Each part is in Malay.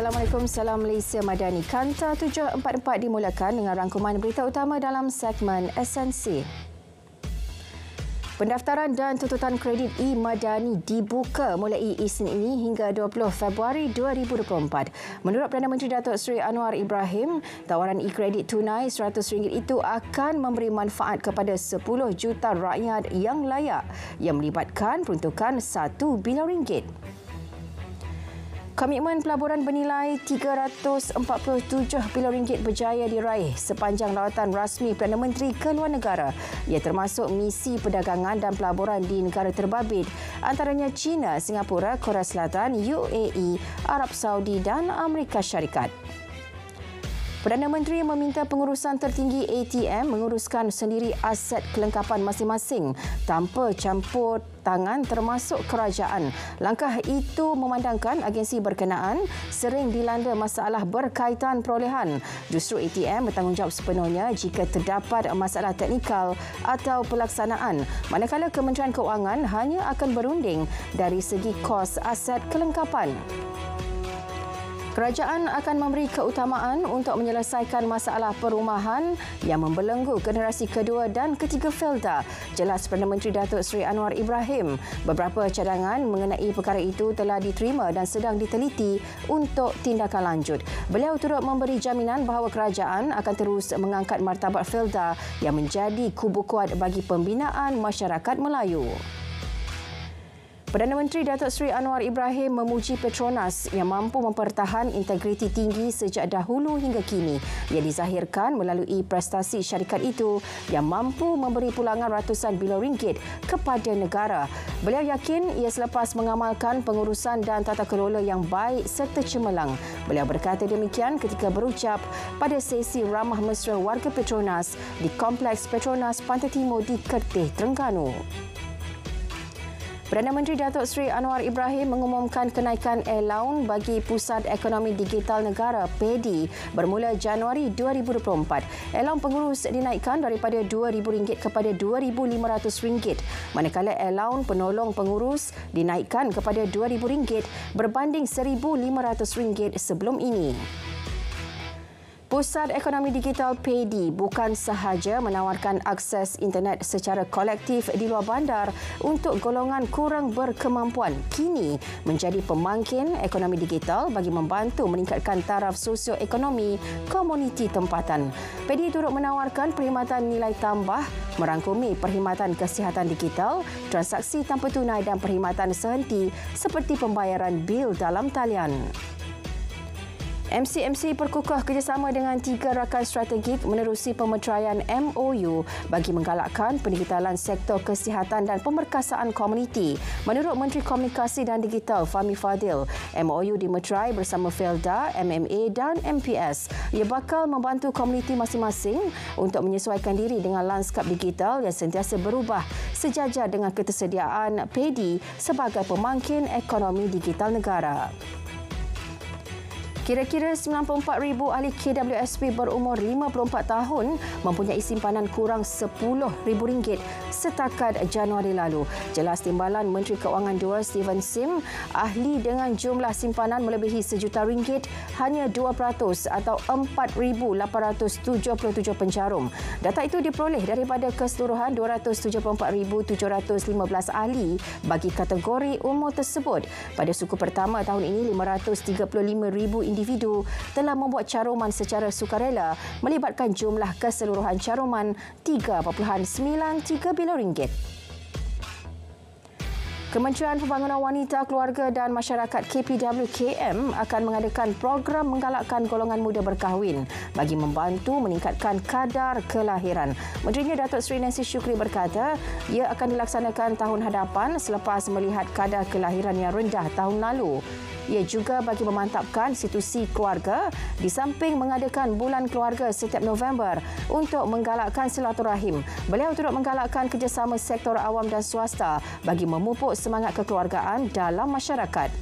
Assalamualaikum, salam Malaysia Madani. Kanta 744 dimulakan dengan rangkuman berita utama dalam segmen Esensi. Pendaftaran dan tuntutan kredit e-Madani dibuka mulai Isnin ini hingga 20 Februari 2024. Menurut Perdana Menteri Datuk Seri Anwar Ibrahim, tawaran e-kredit tunai RM100 itu akan memberi manfaat kepada 10 juta rakyat yang layak yang melibatkan peruntukan RM1 bilion. Komitmen pelaburan bernilai RM347 bilion berjaya diraih sepanjang lawatan rasmi Perdana Menteri ke luar negara. Ia termasuk misi perdagangan dan pelaburan di negara terbabit antaranya China, Singapura, Korea Selatan, UAE, Arab Saudi dan Amerika Syarikat. Perdana Menteri meminta pengurusan tertinggi ATM menguruskan sendiri aset kelengkapan masing-masing tanpa campur tangan termasuk kerajaan. Langkah itu memandangkan agensi berkenaan sering dilanda masalah berkaitan perolehan. Justru ATM bertanggungjawab sepenuhnya jika terdapat masalah teknikal atau pelaksanaan, manakala Kementerian Keuangan hanya akan berunding dari segi kos aset kelengkapan. Kerajaan akan memberi keutamaan untuk menyelesaikan masalah perumahan yang membelenggu generasi kedua dan ketiga Felda, jelas Perdana Menteri Datuk Seri Anwar Ibrahim. Beberapa cadangan mengenai perkara itu telah diterima dan sedang diteliti untuk tindakan lanjut. Beliau turut memberi jaminan bahawa kerajaan akan terus mengangkat martabat Felda yang menjadi kubu kuat bagi pembinaan masyarakat Melayu. Perdana Menteri Datuk Seri Anwar Ibrahim memuji Petronas yang mampu mempertahan integriti tinggi sejak dahulu hingga kini. Ia dizahirkan melalui prestasi syarikat itu yang mampu memberi pulangan ratusan bilion ringgit kepada negara. Beliau yakin ia selepas mengamalkan pengurusan dan tata kelola yang baik serta cemerlang. Beliau berkata demikian ketika berucap pada sesi ramah mesra warga Petronas di Kompleks Petronas Pantai Timur di Kerteh, Terengganu. Perdana Menteri Datuk Seri Anwar Ibrahim mengumumkan kenaikan allowance bagi Pusat Ekonomi Digital Negara (PEDI) bermula Januari 2024. Allowance pengurus dinaikkan daripada RM2,000 kepada RM2,500, manakala allowance penolong pengurus dinaikkan kepada RM2,000 berbanding RM1,500 sebelum ini. Pusat Ekonomi Digital PEDI bukan sahaja menawarkan akses internet secara kolektif di luar bandar untuk golongan kurang berkemampuan, kini menjadi pemangkin ekonomi digital bagi membantu meningkatkan taraf sosioekonomi komuniti tempatan. PEDI turut menawarkan perkhidmatan nilai tambah merangkumi perkhidmatan kesihatan digital, transaksi tanpa tunai dan perkhidmatan sehenti seperti pembayaran bil dalam talian. MCMC perkukuh kerjasama dengan 3 rakan strategik menerusi pemeteraian MOU bagi menggalakkan pendigitalan sektor kesihatan dan pemerkasaan komuniti. Menurut Menteri Komunikasi dan Digital Fahmi Fadil, MOU dimeterai bersama Felda, MMA dan MPS. Ia bakal membantu komuniti masing-masing untuk menyesuaikan diri dengan lanskap digital yang sentiasa berubah sejajar dengan ketersediaan PEDI sebagai pemangkin ekonomi digital negara. Kira-kira 94,000 ahli KWSP berumur 54 tahun mempunyai simpanan kurang RM10,000 setakat Januari lalu. Jelas timbalan Menteri Keuangan 2 Steven Sim, ahli dengan jumlah simpanan melebihi RM1 juta hanya 2% atau 4,877 penjarum. Data itu diperoleh daripada keseluruhan 274,715 ahli bagi kategori umur tersebut. Pada suku pertama tahun ini, 535,000 individu telah membuat caruman secara sukarela melibatkan jumlah keseluruhan caruman RM3.93 bilion. Kementerian Pembangunan Wanita, Keluarga dan Masyarakat KPWKM akan mengadakan program menggalakkan golongan muda berkahwin bagi membantu meningkatkan kadar kelahiran. Menterinya Datuk Seri Nancy Shukri berkata ia akan dilaksanakan tahun hadapan selepas melihat kadar kelahiran yang rendah tahun lalu. Ia juga bagi memantapkan institusi keluarga di samping mengadakan bulan keluarga setiap November untuk menggalakkan silaturahim. Beliau turut menggalakkan kerjasama sektor awam dan swasta bagi memupuk semangat kekeluargaan dalam masyarakat.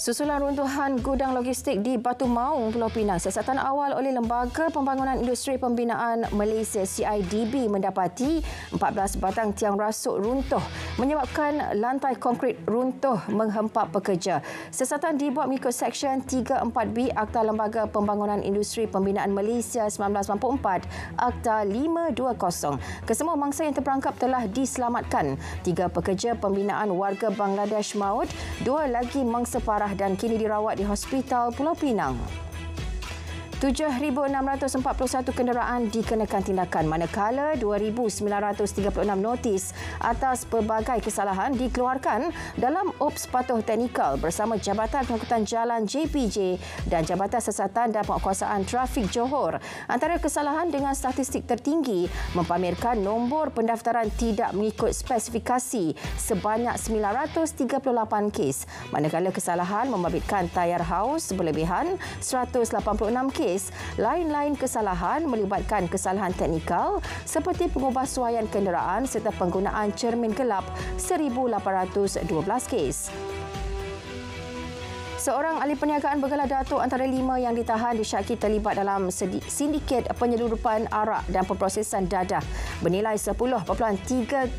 Susulan runtuhan gudang logistik di Batu Maung, Pulau Pinang, siasatan awal oleh Lembaga Pembangunan Industri Pembinaan Malaysia CIDB mendapati 14 batang tiang rasuk runtuh menyebabkan lantai konkrit runtuh menghempap pekerja. Siasatan dibuat mengikut Seksyen 34B Akta Lembaga Pembangunan Industri Pembinaan Malaysia 1994, Akta 520. Kesemua mangsa yang terperangkap telah diselamatkan. 3 pekerja pembinaan warga Bangladesh maut, 2 lagi mangsa parah dan kini dirawat di Hospital Pulau Pinang. 7,641 kenderaan dikenakan tindakan, manakala 2,936 notis atas pelbagai kesalahan dikeluarkan dalam Ops Patuh Teknikal bersama Jabatan Pengangkutan Jalan JPJ dan Jabatan Siasatan dan Penguasaan Trafik Johor. Antara kesalahan dengan statistik tertinggi mempamerkan nombor pendaftaran tidak mengikut spesifikasi sebanyak 938 kes, manakala kesalahan membabitkan tayar haus berlebihan 186 kes. Lain-lain kesalahan melibatkan kesalahan teknikal seperti pengubahsuaian kenderaan serta penggunaan cermin gelap 1,812 kes. Seorang ahli perniagaan bergelar Datuk antara 5 yang ditahan disyaki terlibat dalam sindiket penyeludupan arak dan pemprosesan dadah bernilai 10.37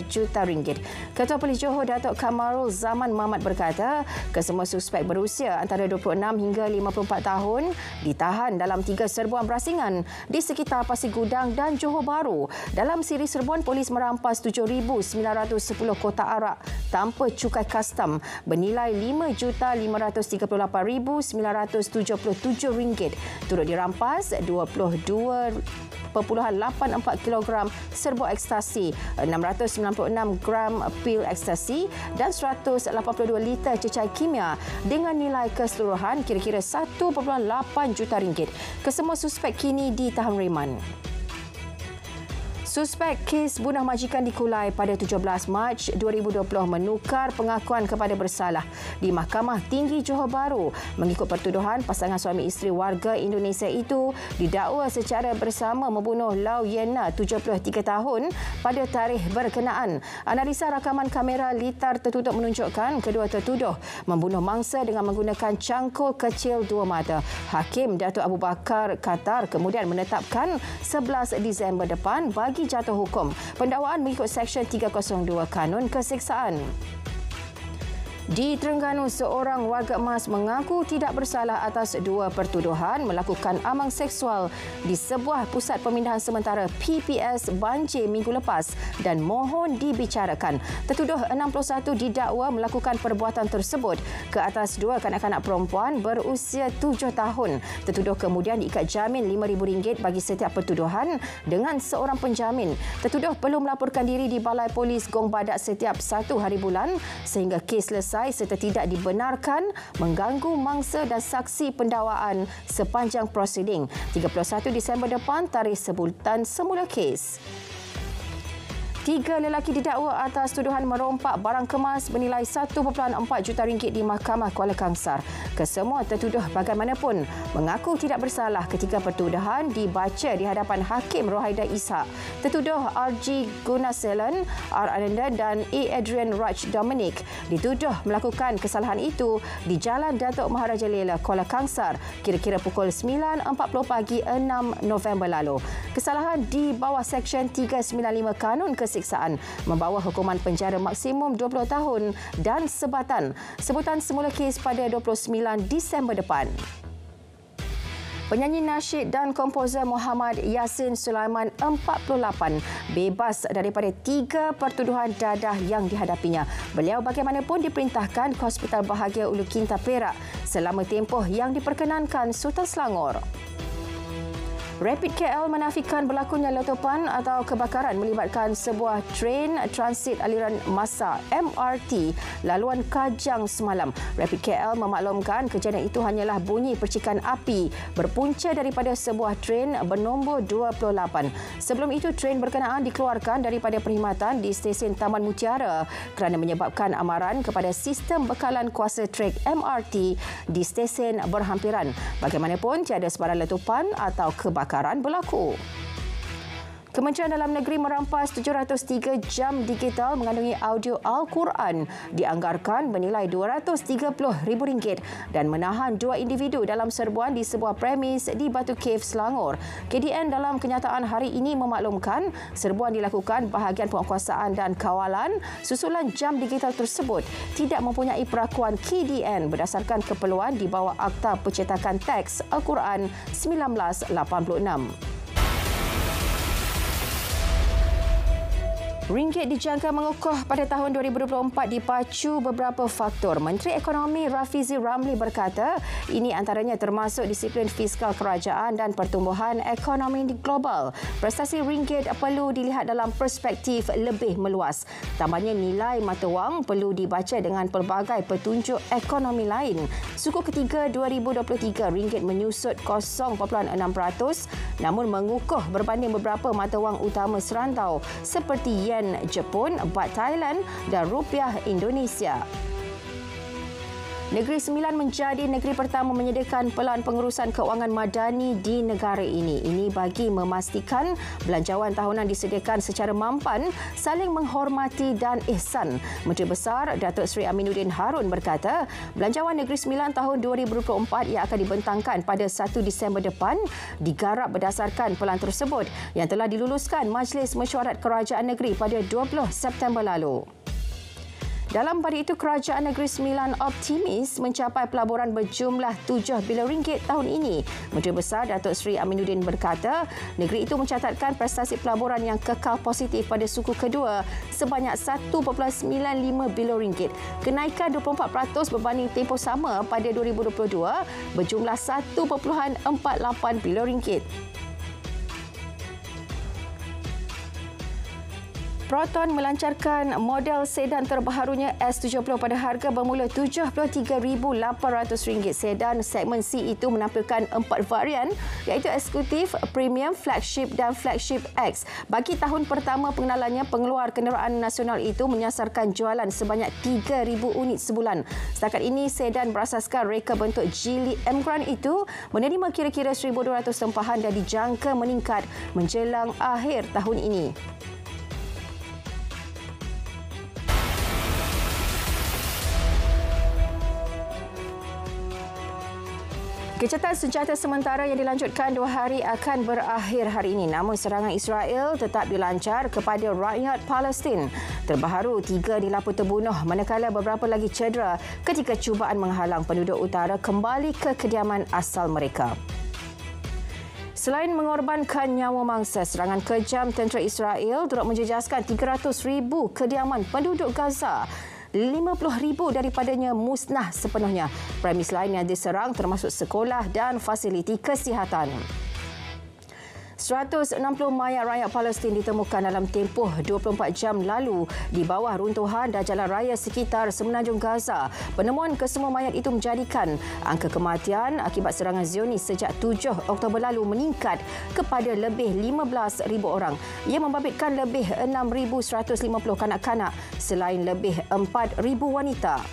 juta ringgit. Ketua Polis Johor Datuk Kamarul Zaman Mamat berkata, kesemua suspek berusia antara 26 hingga 54 tahun ditahan dalam 3 serbuan berasingan di sekitar Pasir Gudang dan Johor Bahru. Dalam siri serbuan, polis merampas 7,910 kotak arak tanpa cukai kastam bernilai RM5,538,977. Turut dirampas 22.84 kilogram serbuk ekstasi, 696 gram pil ekstasi dan 182 liter cecair kimia dengan nilai keseluruhan kira-kira 1.8 juta ringgit. Kesemua suspek kini ditahan reman. Suspek kes bunuh majikan di Kulai pada 17 Mac 2020 menukar pengakuan kepada bersalah di Mahkamah Tinggi Johor Bahru. Mengikut pertuduhan, pasangan suami isteri warga Indonesia itu didakwa secara bersama membunuh Lau Yena, 73 tahun, pada tarikh berkenaan. Analisa rakaman kamera litar tertutup menunjukkan kedua tertuduh membunuh mangsa dengan menggunakan cangkul kecil 2 mata. Hakim Datuk Abu Bakar Qatar kemudian menetapkan 11 Disember depan bagi jatuh hukum pendakwaan mengikut Seksyen 302 Kanun Keseksaan. Di Terengganu, seorang warga emas mengaku tidak bersalah atas 2 pertuduhan melakukan amang seksual di sebuah pusat pemindahan sementara PPS Banjir minggu lepas dan mohon dibicarakan. Tertuduh 61 didakwa melakukan perbuatan tersebut ke atas 2 kanak-kanak perempuan berusia 7 tahun. Tertuduh kemudian diikat jamin RM5,000 bagi setiap pertuduhan dengan seorang penjamin. Tertuduh perlu melaporkan diri di Balai Polis Gong Badak setiap 1 hari bulan sehingga kes selesai serta tidak dibenarkan mengganggu mangsa dan saksi pendakwaan sepanjang prosiding. 31 Disember depan tarikh sebutan semula kes. 3 lelaki didakwa atas tuduhan merompak barang kemas bernilai 1.4 juta ringgit di Mahkamah Kuala Kangsar. Kesemua tertuduh bagaimanapun mengaku tidak bersalah ketika pertuduhan dibaca di hadapan Hakim Rohaida Ishak. Tertuduh RG Gunaselan, R. Ananda dan A. Adrian Raj Dominic dituduh melakukan kesalahan itu di Jalan Datuk Maharaja Lela, Kuala Kangsar kira-kira pukul 9.40 pagi 6 November lalu. Kesalahan di bawah Seksyen 395 Kanun Keseksaan membawa hukuman penjara maksimum 20 tahun dan sebatan. Sebutan semula kes pada 29 Disember depan. Penyanyi nasyid dan komposer Muhammad Yassin Sulaiman 48 bebas daripada 3 pertuduhan dadah yang dihadapinya. Beliau bagaimanapun diperintahkan ke Hospital Bahagia Ulu Kinta Perak selama tempoh yang diperkenankan Sultan Selangor. Rapid KL menafikan berlakunya letupan atau kebakaran melibatkan sebuah train transit aliran massa MRT laluan Kajang semalam. Rapid KL memaklumkan kejadian itu hanyalah bunyi percikan api berpunca daripada sebuah train bernombor 28. Sebelum itu, train berkenaan dikeluarkan daripada perkhidmatan di stesen Taman Mutiara kerana menyebabkan amaran kepada sistem bekalan kuasa trek MRT di stesen berhampiran. Bagaimanapun, tiada sebarang letupan atau kebakaran berlaku. Kementerian Dalam Negeri merampas 703 jam digital mengandungi audio Al-Quran dianggarkan bernilai RM230,000 dan menahan dua individu dalam serbuan di sebuah premis di Batu Cave, Selangor. KDN dalam kenyataan hari ini memaklumkan serbuan dilakukan bahagian penguasaan dan kawalan susulan jam digital tersebut tidak mempunyai perakuan KDN berdasarkan keperluan di bawah Akta Percetakan Teks Al-Quran 1986. Ringgit dijangka mengukuh pada tahun 2024 dipacu beberapa faktor. Menteri Ekonomi Rafizi Ramli berkata ini antaranya termasuk disiplin fiskal kerajaan dan pertumbuhan ekonomi global. Prestasi ringgit perlu dilihat dalam perspektif lebih meluas. Tambahnya nilai mata wang perlu dibaca dengan pelbagai petunjuk ekonomi lain. Suku ketiga 2023 ringgit menyusut 0.6% namun mengukuh berbanding beberapa mata wang utama serantau seperti yen Jepun, Baht Thailand dan Rupiah Indonesia. Negeri Sembilan menjadi negeri pertama menyediakan pelan pengurusan keuangan madani di negara ini. Ini bagi memastikan belanjawan tahunan disediakan secara mampan, saling menghormati dan ihsan. Menteri Besar Datuk Seri Aminuddin Harun berkata, belanjawan Negeri Sembilan tahun 2024 yang akan dibentangkan pada 1 Disember depan digarap berdasarkan pelan tersebut yang telah diluluskan Majlis Mesyuarat Kerajaan Negeri pada 20 September lalu. Dalam pada itu, Kerajaan Negeri Sembilan optimis mencapai pelaburan berjumlah RM7 bilion tahun ini. Menteri Besar Datuk Seri Aminuddin berkata, negeri itu mencatatkan prestasi pelaburan yang kekal positif pada suku kedua sebanyak RM1.95 bilion. Kenaikan 24% berbanding tempoh sama pada 2022 berjumlah RM1.48 bilion. Proton melancarkan model sedan terbaharunya S70 pada harga bermula RM73,800. Sedan segmen C itu menampilkan 4 varian iaitu eksekutif, premium, flagship dan flagship X. Bagi tahun pertama pengenalannya, pengeluar kenderaan nasional itu menyasarkan jualan sebanyak 3,000 unit sebulan. Setakat ini, sedan berasaskan reka bentuk Geely M Grand itu menerima kira-kira 1,200 tempahan dan dijangka meningkat menjelang akhir tahun ini. Gencatan senjata sementara yang dilanjutkan 2 hari akan berakhir hari ini. Namun serangan Israel tetap dilancar kepada rakyat Palestin. Terbaharu 3 dilaporkan terbunuh manakala beberapa lagi cedera ketika cubaan menghalang penduduk utara kembali ke kediaman asal mereka. Selain mengorbankan nyawa mangsa, serangan kejam tentera Israel turut menjejaskan 300,000 kediaman penduduk Gaza. 50,000 daripadanya musnah sepenuhnya. Premis lain yang diserang termasuk sekolah dan fasiliti kesihatan. 160 mayat rakyat Palestin ditemukan dalam tempoh 24 jam lalu di bawah runtuhan dan jalan raya sekitar semenanjung Gaza. Penemuan kesemua mayat itu menjadikan angka kematian akibat serangan Zionis sejak 7 Oktober lalu meningkat kepada lebih 15,000 orang. Ia membabitkan lebih 6,150 kanak-kanak selain lebih 4,000 wanita.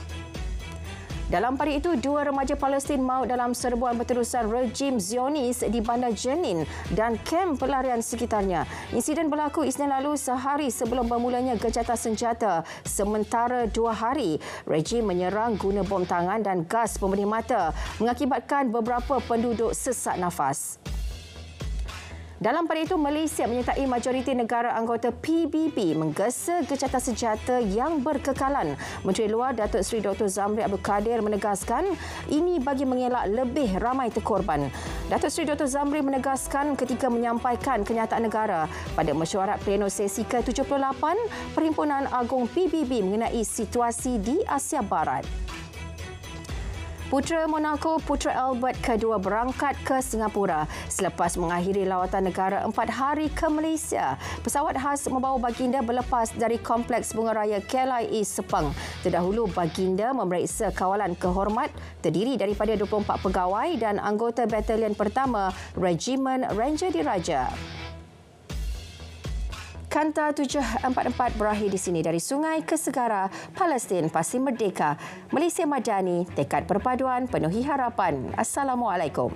Dalam pada itu, 2 remaja Palestin maut dalam serbuan berterusan rejim Zionis di Bandar Jenin dan kem pelarian sekitarnya. Insiden berlaku Isnin lalu sehari sebelum bermulanya gencatan senjata. Sementara 2 hari, rejim menyerang guna bom tangan dan gas pembenih mata mengakibatkan beberapa penduduk sesak nafas. Dalam pada itu, Malaysia menyertai majoriti negara anggota PBB menggesa gencatan senjata yang berkekalan. Menteri Luar Datuk Seri Dr. Zamri Abdul Kadir menegaskan ini bagi mengelak lebih ramai terkorban. Datuk Seri Dr. Zamri menegaskan ketika menyampaikan kenyataan negara pada mesyuarat pleno sesi ke-78 Perhimpunan Agung PBB mengenai situasi di Asia Barat. Putera Monaco, Putera Albert kedua berangkat ke Singapura selepas mengakhiri lawatan negara 4 hari ke Malaysia. Pesawat khas membawa baginda berlepas dari Kompleks Bunga Raya KLIA Sepang. Terdahulu, baginda memeriksa kawalan kehormat terdiri daripada 24 pegawai dan anggota Batalion Pertama Regimen Ranger Diraja. Kanta 744 berakhir di sini. Dari sungai ke segara, Palestin pasti merdeka. Malaysia Madani, tekad perpaduan penuhi harapan. Assalamualaikum.